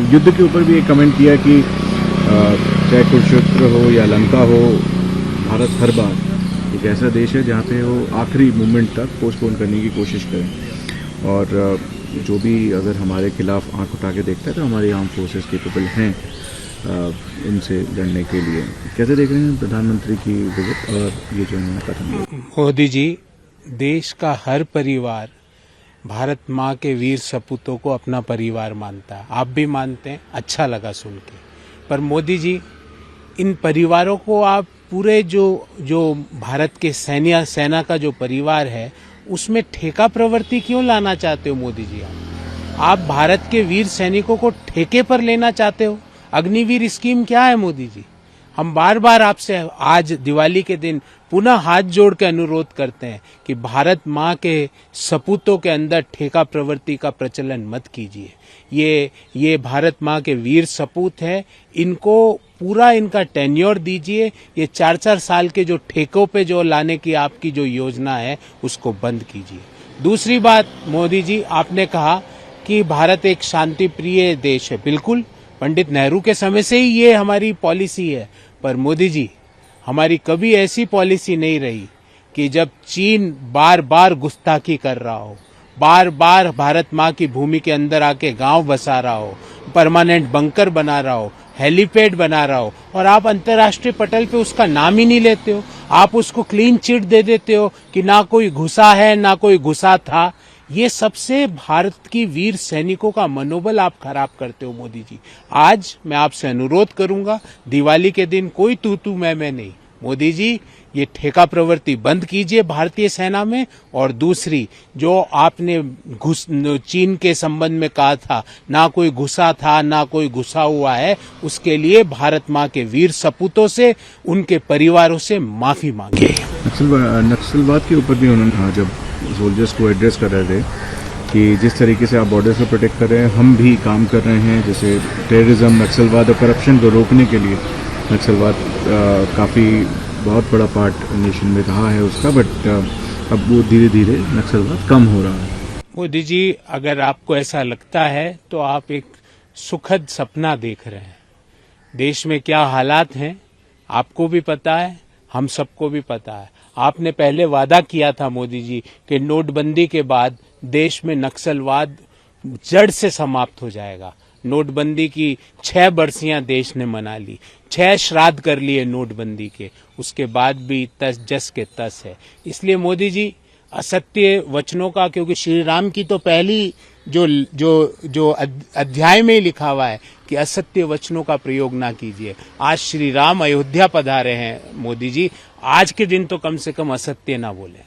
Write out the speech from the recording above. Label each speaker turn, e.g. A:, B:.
A: युद्ध के ऊपर भी एक कमेंट किया कि चाहे कुरुक्षेत्र हो या लंका हो, भारत हर बार एक ऐसा देश है जहाँ पे वो आखिरी मोमेंट तक पोस्टपोन करने की कोशिश करें और जो भी अगर हमारे खिलाफ आंख उठा के देखता है तो हमारी आर्म फोर्सेस केपेबल हैं उनसे लड़ने के लिए। कैसे देख रहे हैं प्रधानमंत्री की विजिट और ये जो उन्होंने कदम लिया?
B: मोदी जी, देश का हर परिवार भारत माँ के वीर सपूतों को अपना परिवार मानता है। आप भी मानते हैं, अच्छा लगा सुन के। पर मोदी जी, इन परिवारों को आप पूरे जो भारत के सेना का जो परिवार है उसमें ठेका प्रवृत्ति क्यों लाना चाहते हो मोदी जी? आप भारत के वीर सैनिकों को ठेके पर लेना चाहते हो? अग्निवीर स्कीम क्या है मोदी जी? हम बार बार आपसे आज दिवाली के दिन पुनः हाथ जोड़ के अनुरोध करते हैं कि भारत माँ के सपूतों के अंदर ठेका प्रवृत्ति का प्रचलन मत कीजिए। ये भारत माँ के वीर सपूत हैं, इनको पूरा इनका टेन्योर दीजिए। ये 4-4 साल के जो ठेकों पे जो लाने की आपकी जो योजना है उसको बंद कीजिए। दूसरी बात मोदी जी, आपने कहा कि भारत एक शांति प्रिय देश है। बिल्कुल, पंडित नेहरू के समय से ही ये हमारी पॉलिसी है। पर मोदी जी, हमारी कभी ऐसी पॉलिसी नहीं रही कि जब चीन बार बार गुस्ताखी कर रहा हो, बार बार भारत माँ की भूमि के अंदर आके गांव बसा रहा हो, परमानेंट बंकर बना रहा हो, हेलीपैड बना रहा हो और आप अंतर्राष्ट्रीय पटल पे उसका नाम ही नहीं लेते हो। आप उसको क्लीन चिट दे देते हो कि ना कोई घुसा है ना कोई घुसा था। ये सबसे भारत की वीर सैनिकों का मनोबल आप खराब करते हो मोदी जी। आज मैं आपसे अनुरोध करूंगा, दिवाली के दिन कोई तू मैं नहीं। मोदी जी, ये ठेका प्रवृत्ति बंद कीजिए भारतीय सेना में। और दूसरी, जो आपने चीन के संबंध में कहा था, ना कोई घुसा था ना कोई घुसा हुआ है, उसके लिए भारत माँ के वीर सपूतों से, उनके परिवारों से माफी मांगे।
A: नक्सलवाद के ऊपर भी उन्होंने जब सोल्जर्स को एड्रेस कर रहे थे कि जिस तरीके से आप बॉर्डर्स को प्रोटेक्ट कर रहे हैं, हम भी काम कर रहे हैं, जैसे टेररिज्म, नक्सलवाद और करप्शन को रोकने के लिए। नक्सलवाद काफ़ी बहुत बड़ा पार्ट नेशन में रहा है उसका, बट अब वो धीरे धीरे नक्सलवाद कम हो रहा है।
B: मोदी जी, अगर आपको ऐसा लगता है तो आप एक सुखद सपना देख रहे हैं। देश में क्या हालात हैं आपको भी पता है, हम सबको भी पता है। आपने पहले वादा किया था मोदी जी कि नोटबंदी के बाद देश में नक्सलवाद जड़ से समाप्त हो जाएगा। नोटबंदी की 6 बरसियां देश ने मना ली, 6 श्राद्ध कर लिए नोटबंदी के, उसके बाद भी तस जस के तस है। इसलिए मोदी जी, असत्य वचनों का, क्योंकि श्री राम की तो पहली जो अध्याय में ही लिखा हुआ है कि असत्य वचनों का प्रयोग ना कीजिए। आज श्री राम अयोध्या पधारे हैं मोदी जी, आज के दिन तो कम से कम असत्य ना बोले।